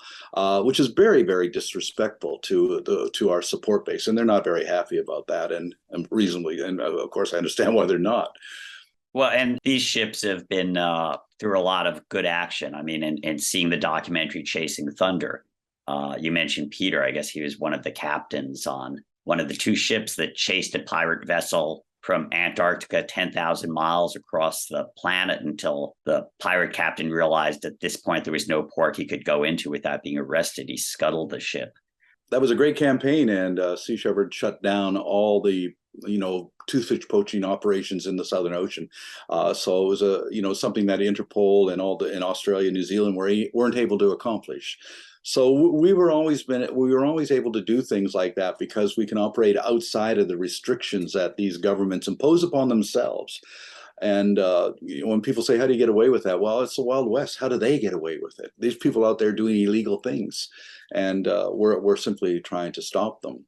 which is very, very disrespectful to our support base. And they're not very happy about that, and reasonably. And of course, I understand why they're not. Well, and these ships have been through a lot of good action. I mean, and seeing the documentary Chasing Thunder. You mentioned Peter. I guess he was one of the captains on one of the 2 ships that chased a pirate vessel from Antarctica 10,000 miles across the planet until the pirate captain realized at this point there was no port he could go into without being arrested. He scuttled the ship. That was a great campaign, and Sea Shepherd shut down all the toothfish poaching operations in the Southern Ocean. So it was something that Interpol and in Australia, New Zealand weren't able to accomplish. So we were always able to do things like that because we can operate outside of the restrictions that these governments impose upon themselves. And when people say, how do you get away with that? Well, it's the Wild West. How do they get away with it? These people out there doing illegal things, and we're simply trying to stop them.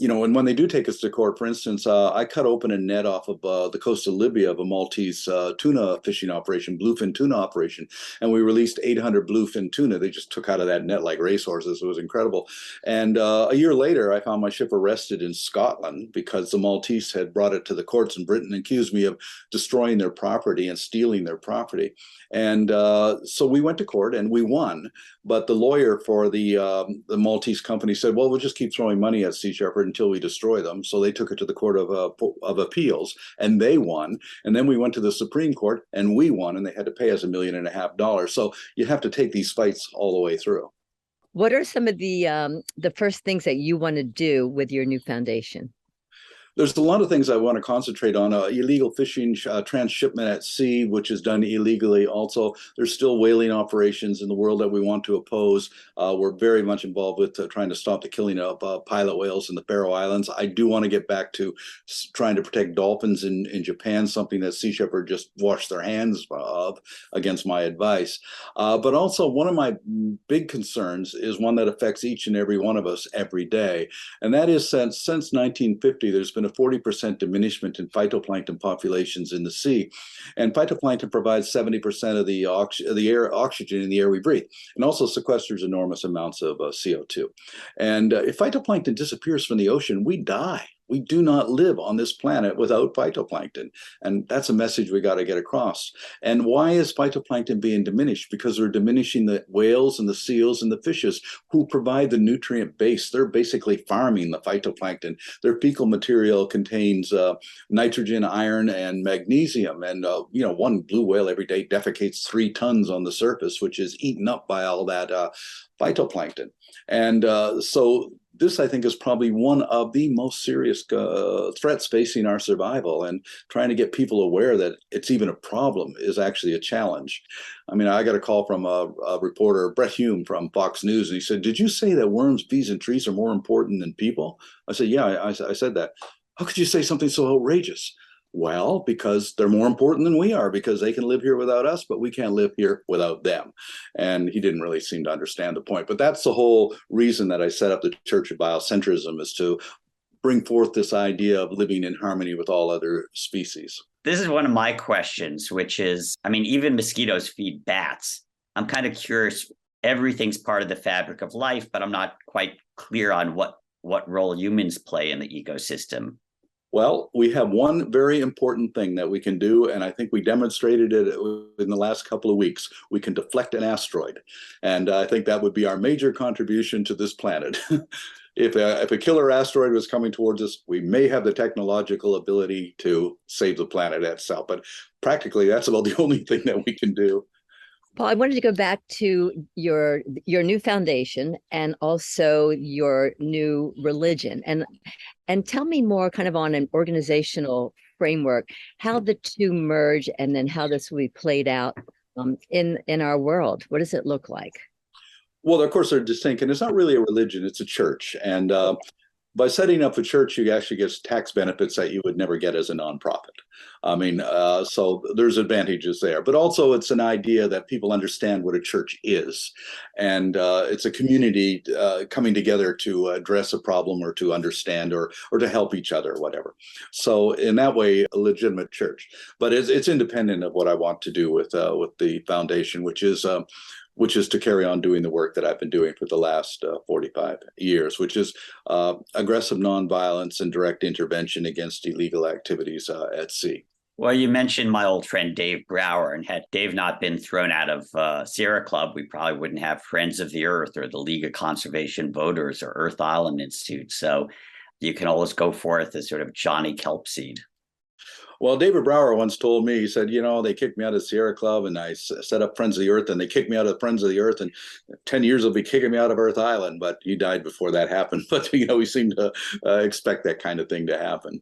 And when they do take us to court, for instance, I cut open a net off of the coast of Libya of a Maltese tuna fishing operation, bluefin tuna operation, and we released 800 bluefin tuna. They just took out of that net like racehorses. It was incredible. And a year later, I found my ship arrested in Scotland because the Maltese had brought it to the courts in Britain and accused me of destroying their property and stealing their property. And so we went to court and we won. But the lawyer for the Maltese company said, well, we'll just keep throwing money at Sea Shepherd until we destroy them. So they took it to the Court of Appeals and they won. And then we went to the Supreme Court and we won, and they had to pay us $1.5 million. So you have to take these fights all the way through. What are some of the first things that you want to do with your new foundation? There's a lot of things I want to concentrate on. Illegal fishing, transshipment at sea, which is done illegally. Also, there's still whaling operations in the world that we want to oppose. We're very much involved with trying to stop the killing of pilot whales in the Faroe Islands. I do want to get back to trying to protect dolphins in Japan, something that Sea Shepherd just washed their hands of against my advice. But also, one of my big concerns is one that affects each and every one of us every day. And that is since 1950, there's been a 40% diminishment in phytoplankton populations in the sea. And phytoplankton provides 70% of the oxygen in the air we breathe, and also sequesters enormous amounts of CO2. And if phytoplankton disappears from the ocean, we die. We do not live on this planet without phytoplankton. And that's a message we got to get across. And why is phytoplankton being diminished? Because we're diminishing the whales and the seals and the fishes who provide the nutrient base. They're basically farming the phytoplankton. Their fecal material contains nitrogen, iron, and magnesium. And, one blue whale every day defecates 3 tons on the surface, which is eaten up by all that phytoplankton. And so this, I think, is probably one of the most serious threats facing our survival, and trying to get people aware that it's even a problem is actually a challenge. I mean, I got a call from a reporter, Brett Hume from Fox News, and he said, "Did you say that worms, bees, and trees are more important than people?" I said, "Yeah, I said that." "How could you say something so outrageous?" "Well, because they're more important than we are, because they can live here without us, but we can't live here without them." And he didn't really seem to understand the point. But that's the whole reason that I set up the Church of Biocentrism, is to bring forth this idea of living in harmony with all other species. This is one of my questions, which is, even mosquitoes feed bats. I'm kind of curious. Everything's part of the fabric of life, but I'm not quite clear on what role humans play in the ecosystem. Well, we have one very important thing that we can do, and I think we demonstrated it in the last couple of weeks. We can deflect an asteroid, and I think that would be our major contribution to this planet. If a killer asteroid was coming towards us, we may have the technological ability to save the planet itself, but practically that's about the only thing that we can do. Paul, I wanted to go back to your new foundation and also your new religion, and tell me more kind of on an organizational framework, how the two merge, and then how this will be played out in our world. What does it look like? Well, of course, they're distinct, and it's not really a religion, it's a church. And by setting up a church, you actually get tax benefits that you would never get as a nonprofit. So there's advantages there, but also it's an idea that people understand what a church is. And it's a community coming together to address a problem, or to understand, or to help each other, or whatever. So in that way, a legitimate church, but it's independent of what I want to do with the foundation, which is to carry on doing the work that I've been doing for the last 45 years, which is aggressive nonviolence and direct intervention against illegal activities at sea. Well, you mentioned my old friend Dave Brower, and had Dave not been thrown out of Sierra Club, we probably wouldn't have Friends of the Earth or the League of Conservation Voters or Earth Island Institute. So you can always go forth as sort of Johnny Kelpseed. Well, David Brower once told me, he said, they kicked me out of the Sierra Club and I set up Friends of the Earth, and they kicked me out of Friends of the Earth, and 10 years will be kicking me out of Earth Island. But he died before that happened. But, we seem to expect that kind of thing to happen.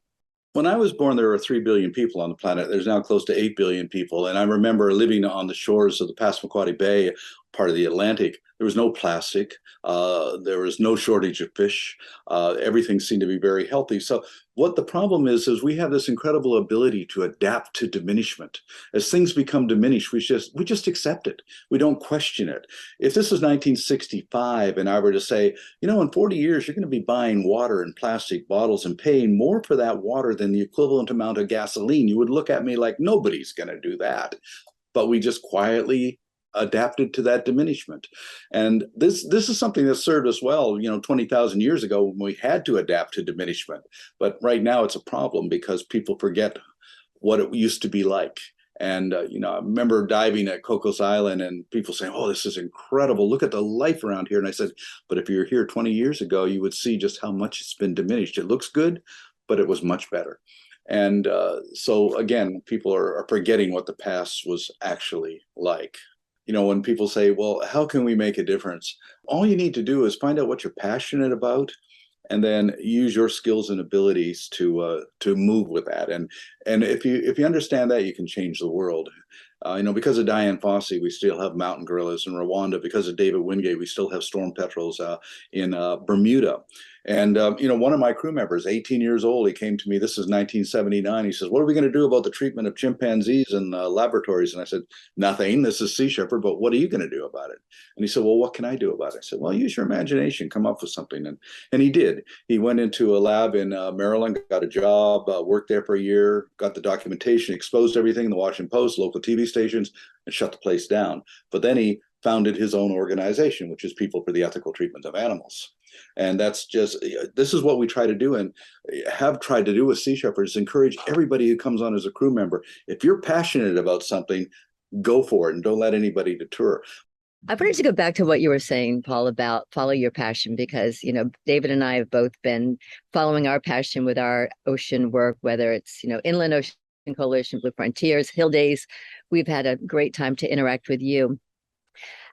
When I was born, there were 3 billion people on the planet. There's now close to 8 billion people. And I remember living on the shores of the Passamaquoddy Bay, part of the Atlantic. There was no plastic. There was no shortage of fish. Everything seemed to be very healthy. So what the problem is we have this incredible ability to adapt to diminishment. As things become diminished, we just accept it. We don't question it. If this is 1965 and I were to say, in 40 years, you're going to be buying water in plastic bottles and paying more for that water than the equivalent amount of gasoline, you would look at me like nobody's going to do that. But we just quietly adapted to that diminishment. And this is something that served us well, 20,000 years ago when we had to adapt to diminishment. But right now it's a problem because people forget what it used to be like. And, I remember diving at Cocos Island and people saying, oh, this is incredible. Look at the life around here. And I said, but if you were here 20 years ago, you would see just how much it's been diminished. It looks good, but it was much better. And so, again, people are forgetting what the past was actually like. When people say, well, how can we make a difference? All you need to do is find out what you're passionate about and then use your skills and abilities to move with that. And if you understand that, you can change the world. Because of Dian Fossey, we still have mountain gorillas in Rwanda. Because of David Wingate, we still have storm petrels in Bermuda. And, one of my crew members, 18 years old, he came to me, this is 1979. He says, what are we going to do about the treatment of chimpanzees in laboratories? And I said, nothing. This is Sea Shepherd, but what are you going to do about it? And he said, well, what can I do about it? I said, well, use your imagination, come up with something. And he did. He went into a lab in Maryland, got a job, worked there for a year, got the documentation, exposed everything in the Washington Post, local TV stations, and shut the place down. But then he founded his own organization, which is People for the Ethical Treatment of Animals. And this is what we try to do and have tried to do with Sea Shepherds, encourage everybody who comes on as a crew member. If you're passionate about something, go for it and don't let anybody deter. I wanted to go back to what you were saying, Paul, about follow your passion, because, David and I have both been following our passion with our ocean work, whether it's, Inland Ocean Coalition, Blue Frontiers, Hill Days. We've had a great time to interact with you.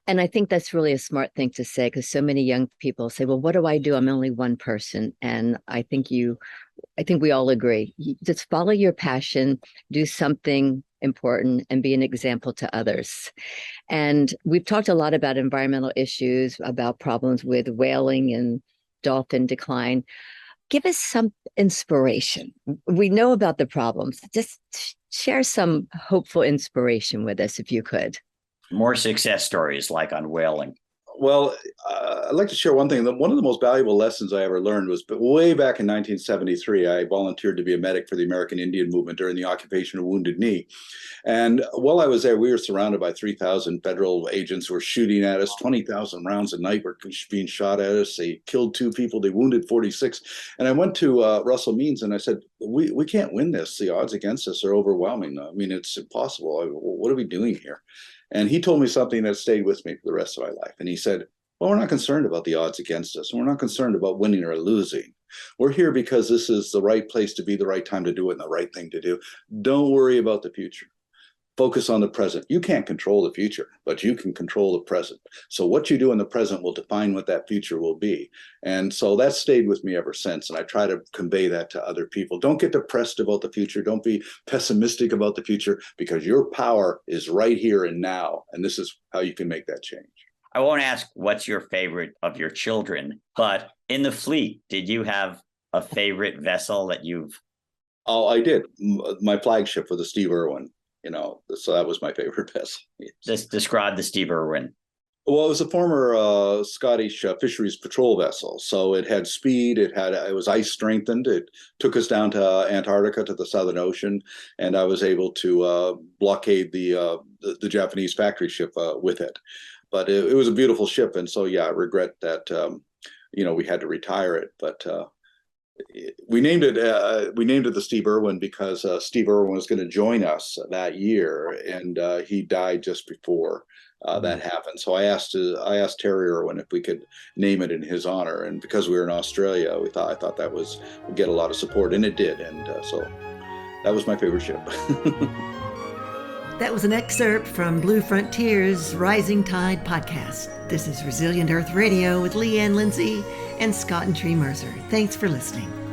And I think that's really a smart thing to say, because so many young people say, well, what do I do? I'm only one person. And I think we all agree. Just follow your passion, do something important, and be an example to others. And we've talked a lot about environmental issues, about problems with whaling and dolphin decline. Give us some inspiration. We know about the problems. Just share some hopeful inspiration with us, if you could. More success stories like on whaling. Well, I'd like to share one thing. One of the most valuable lessons I ever learned was way back in 1973. I volunteered to be a medic for the American Indian movement during the occupation of Wounded Knee. And while I was there, we were surrounded by 3,000 federal agents who were shooting at us. 20,000 rounds a night were being shot at us. They killed 2 people. They wounded 46. And I went to Russell Means and I said, we can't win this. The odds against us are overwhelming. I mean, it's impossible. What are we doing here? And he told me something that stayed with me for the rest of my life. And he said, well, we're not concerned about the odds against us. And we're not concerned about winning or losing. We're here because this is the right place to be, the right time to do it, and the right thing to do. Don't worry about the future. Focus on the present. You can't control the future, but you can control the present. So what you do in the present will define what that future will be. And so that stayed with me ever since. And I try to convey that to other people. Don't get depressed about the future. Don't be pessimistic about the future, because your power is right here and now. And this is how you can make that change. I won't ask what's your favorite of your children, but in the fleet, did you have a favorite vessel that you've? Oh, I did. My flagship was the Steve Irwin. So that was my favorite vessel. Just describe the Steve Irwin. Well, it was a former Scottish fisheries patrol vessel. So it had speed. It was ice strengthened. It took us down to Antarctica, to the Southern Ocean, and I was able to blockade the Japanese factory ship with it. But it was a beautiful ship, and so I regret that we had to retire it. But we named it the Steve Irwin because Steve Irwin was going to join us that year, and he died just before that happened. So I asked Terry Irwin if we could name it in his honor, and because we were in Australia, I thought that would get a lot of support, and it did. And so That was my favorite ship. That was an excerpt from Blue Frontier's Rising Tide podcast. This is Resilient Earth Radio with Leanne Lindsay and Scott and Tree Mercer. Thanks for listening.